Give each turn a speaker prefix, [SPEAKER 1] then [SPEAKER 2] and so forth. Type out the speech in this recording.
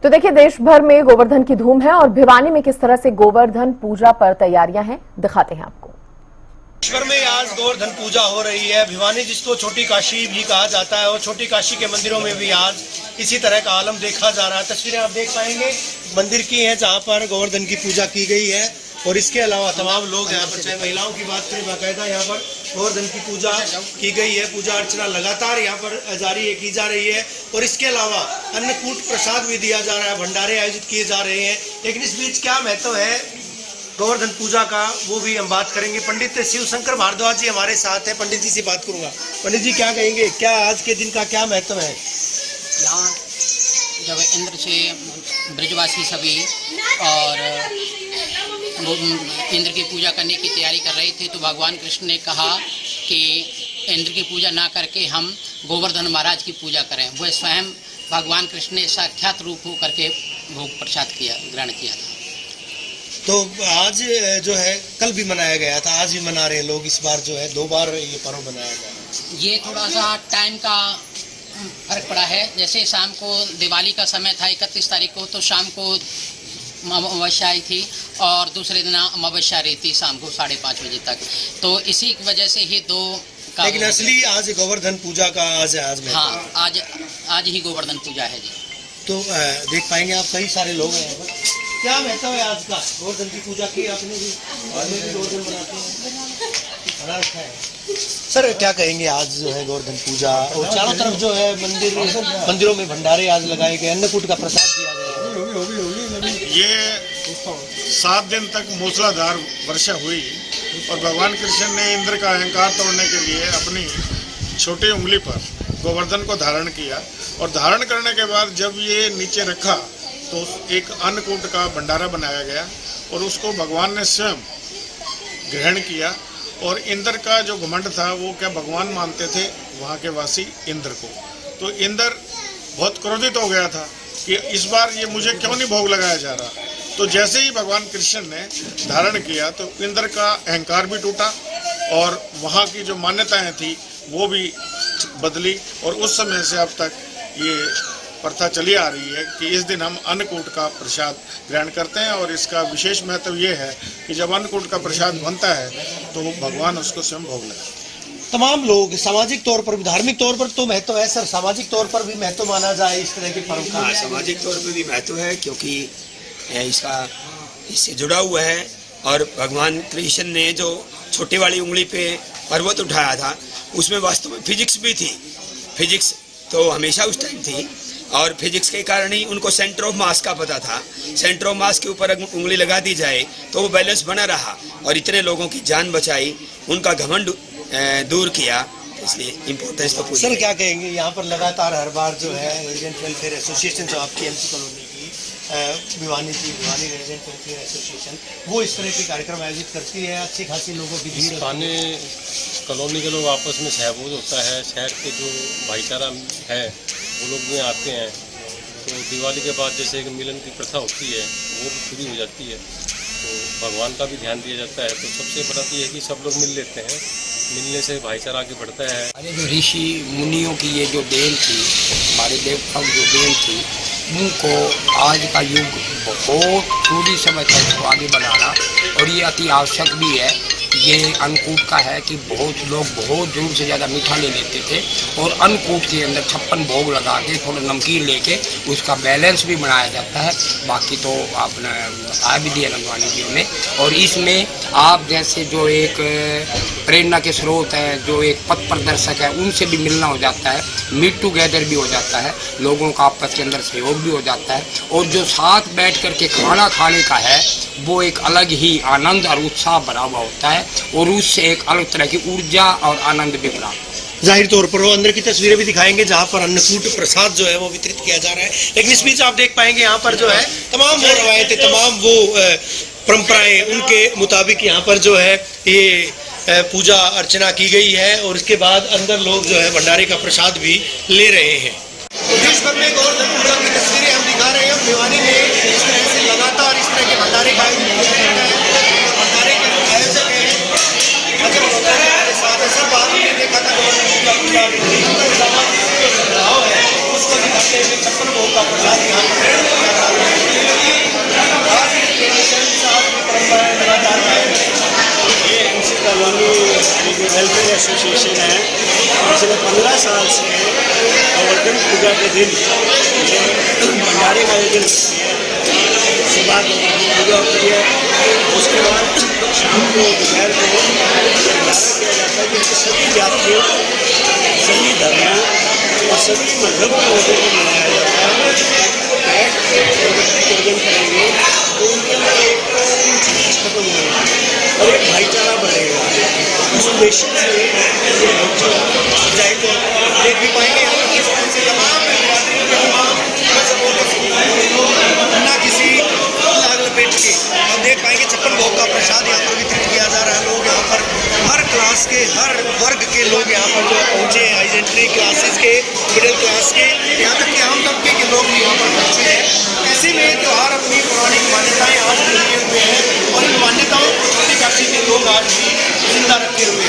[SPEAKER 1] तो देखिए, देश भर में गोवर्धन की धूम है और भिवानी में किस तरह से गोवर्धन पूजा पर तैयारियां हैं, दिखाते हैं आपको।
[SPEAKER 2] देशभर में आज गोवर्धन पूजा हो रही है। भिवानी जिसको छोटी काशी भी कहा जाता है और छोटी काशी के मंदिरों में भी आज इसी तरह का आलम देखा जा रहा है। तस्वीरें आप देख पाएंगे मंदिर की हैं जहां पर गोवर्धन की पूजा की गई है और इसके अलावा तमाम लोग यहाँ पर, चाहे महिलाओं की बात करें, बाकायदा यहाँ पर गोवर्धन की पूजा की गई है। पूजा अर्चना लगातार यहाँ पर जारी है, की जा रही है और इसके अलावा अन्नकूट प्रसाद भी दिया जा रहा है, भंडारे आयोजित किए जा रहे हैं। लेकिन इस बीच क्या महत्व है गोवर्धन पूजा का, वो भी हम बात करेंगे। पंडित शिव शंकर भारद्वाज जी हमारे साथ हैं। पंडित जी से बात करूंगा। पंडित जी, क्या कहेंगे, क्या आज के दिन का क्या महत्व है?
[SPEAKER 3] यहाँ जब इंद्र से ब्रजवासी सभी और वो इंद्र की पूजा करने की तैयारी कर रहे थे, तो भगवान कृष्ण ने कहा कि इंद्र की पूजा ना करके हम गोवर्धन महाराज की पूजा करें। वह स्वयं भगवान कृष्ण ने साक्षात रूप हो करके भोग प्रसाद ग्रहण किया था।
[SPEAKER 2] तो आज जो है कल भी मनाया गया था, आज भी मना रहे हैं लोग। इस बार जो है 2 बार ये पर्व मनाया गया।
[SPEAKER 3] ये थोड़ा सा टाइम का फर्क पड़ा है। जैसे शाम को दिवाली का समय था 31 तारीख को, तो शाम को अमावस्या आई थी और दूसरे दिन अमावस्या रही थी शाम को 5:30 बजे तक। तो इसी की वजह से ही 2 का।
[SPEAKER 2] लेकिन असली आज गोवर्धन पूजा का आज है। आज
[SPEAKER 3] हाँ, आज ही गोवर्धन पूजा है जी।
[SPEAKER 2] तो देख पाएंगे आप, कई सारे लोग हैं यहाँ पर। क्या महत्व है आज का गोवर्धन की पूजा की? आपने भी गोवर्धन बनाते हैं, बना रखा है। सर, क्या कहेंगे, आज जो है गोवर्धन पूजा और चारों तरफ जो है मंदिरों में भंडारे आज लगाए गए, अन्नकूट का प्रसाद दिया गया है।
[SPEAKER 4] ये 7 दिन तक मूसलाधार वर्षा हुई और भगवान कृष्ण ने इंद्र का अहंकार तोड़ने के लिए अपनी छोटी उंगली पर गोवर्धन को धारण किया और धारण करने के बाद जब ये नीचे रखा तो एक अन्नकूट का भंडारा बनाया गया और उसको भगवान ने स्वयं ग्रहण किया। और इंद्र का जो घमंड था वो क्या भगवान मानते थे वहाँ के वासी इंद्र को। तो इंद्र बहुत क्रोधित हो गया था कि इस बार ये मुझे क्यों नहीं भोग लगाया जा रहा। तो जैसे ही भगवान कृष्ण ने धारण किया तो इंद्र का अहंकार भी टूटा और वहाँ की जो मान्यताएं थी वो भी बदली। और उस समय से अब तक ये प्रथा चली आ रही है कि इस दिन हम अन्नकूट का प्रसाद ग्रहण करते हैं। और इसका विशेष महत्व ये है कि जब अन्नकूट का प्रसाद बनता है तो भगवान उसको स्वयं भोग लगाते।
[SPEAKER 2] तमाम लोग सामाजिक तौर पर भी, धार्मिक तौर पर तो महत्व है सर, सामाजिक तौर पर भी महत्व माना जाए इस तरह के पर्व का?
[SPEAKER 5] हाँ, सामाजिक तौर पर भी महत्व है क्योंकि इससे जुड़ा हुआ है। और भगवान कृष्ण ने जो छोटी वाली उंगली पे पर्वत उठाया था उसमें वास्तव में फिजिक्स भी थी। फिजिक्स तो हमेशा उस टाइम थी और फिजिक्स के कारण ही उनको सेंटर ऑफ मास का पता था। सेंटर ऑफ मास के ऊपर उंगली लगा दी जाए तो वो बैलेंस बना रहा और इतने लोगों की जान बचाई, उनका घमंड दूर किया। इसलिए इम्पोर्टेंस तो।
[SPEAKER 2] सर, क्या कहेंगे, यहाँ पर लगातार हर बार जो है रेजिडेंट वेलफेयर एसोसिएशन जो आपकी एमसी कॉलोनी की भिवानी रेजिडेंट वेलफेयर एसोसिएशन, वो इस तरह के कार्यक्रम आयोजित करती है। अच्छी खासी लोगों की भीड़,
[SPEAKER 6] स्थानीय कॉलोनी के लोग आपस में सहयोग होता है। शहर के जो भाईचारा है वो लोग भी आते हैं। तो दिवाली के बाद जैसे एक मिलन की प्रथा होती है वो भी पूरी हो जाती है, तो भगवान का भी ध्यान दिया जाता है। तो सबसे बड़ा तो ये है कि सब लोग मिल लेते हैं, मिलने से भाईचारा आगे बढ़ता है।
[SPEAKER 5] अरे जो ऋषि मुनियों की ये जो देन थी, हमारे देवताओं की जो देन थी, उनको आज का युग बहुत थोड़ी समय तक इसको आगे बढ़ाना और ये अति आवश्यक भी है। ये अन्नकूट का है कि बहुत लोग बहुत दूर से ज़्यादा मीठा ले लेते थे और अन्नकूट के अंदर 56 भोग लगा के थोड़ा नमकीन लेके उसका बैलेंस भी बनाया जाता है। बाकी तो आपने बताया भी दिया नंदवानी जी ने। और इसमें आप जैसे जो एक प्रेरणा के स्रोत हैं, जो एक पथ प्रदर्शक है, उनसे भी मिलना हो जाता है, मीट टुगेदर भी हो जाता है, लोगों का आपस के अंदर सहयोग भी हो जाता है। और जो साथ बैठ कर के खाना खाने का है वो एक अलग ही आनंद और उत्साह भरा हुआ होता है और उससे एक अलग तरह की ऊर्जा और आनंद भी प्राप्त।
[SPEAKER 2] जाहिर तौर पर वो अंदर की तस्वीरें भी दिखाएंगे जहाँ पर अन्नकूट प्रसाद जो है वो वितरित किया जा रहा है। लेकिन इस बीच आप देख पाएंगे यहाँ पर जो है तमाम वो रवायतें, तमाम वो परंपराएं, उनके मुताबिक यहाँ पर जो है ये पूजा अर्चना की गई है और इसके बाद अंदर लोग जो है भंडारे का प्रसाद भी ले रहे हैं। तो देश भर में गोवर्धन पूजा की तस्वीरें हम दिखा रहे हैं। भिवानी में इस तरह से लगातार इस तरह के भंडारे का आयोजन किया जाता है। भंडारे के जो आयोजक हैं अजब हमारे साथ सर बात हमने देखा था गोवर्धन पूजा भाव है उसको दिखाते हुए 56 भोग का प्रसाद यहाँ पर पूजा के दिन भंडारे का आयोजन सुबह पूजा होती है, उसके बाद शाम को दोपहर को भंडारा किया जाता है, जिससे सभी जातियों, सभी धर्मों और सभी मजहब के लोगों को मनाया जाता है। बैठ के भोजन करेंगे तो उनके अंदर एक चीज खत्म होगी और एक भाईचारा बढ़ेगा। उस उद्देश्य से ये जाए तो देख भी पाएंगे यहाँ पर किस तरह से तमाम ना किसी लाग लपेट के आप देख पाएंगे 56 भोग का प्रसाद यहाँ पर वितरित किया जा रहा है। लोग यहाँ पर हर क्लास के, हर वर्ग के लोग यहाँ पर जो पहुँचे हैं, हाईजेंट्री क्लासेस के, मिडिल क्लास के, यहाँ तक कि आम तबके के लोग भी यहाँ पर पहुँचे हैं। ऐसे में त्यौहार अपनी पौराणिक मान्यताएँ आज भी लिए हुए हैं और इन मान्यताओं को छोटी काशी के लोग आज भी जिंदा रखे हुए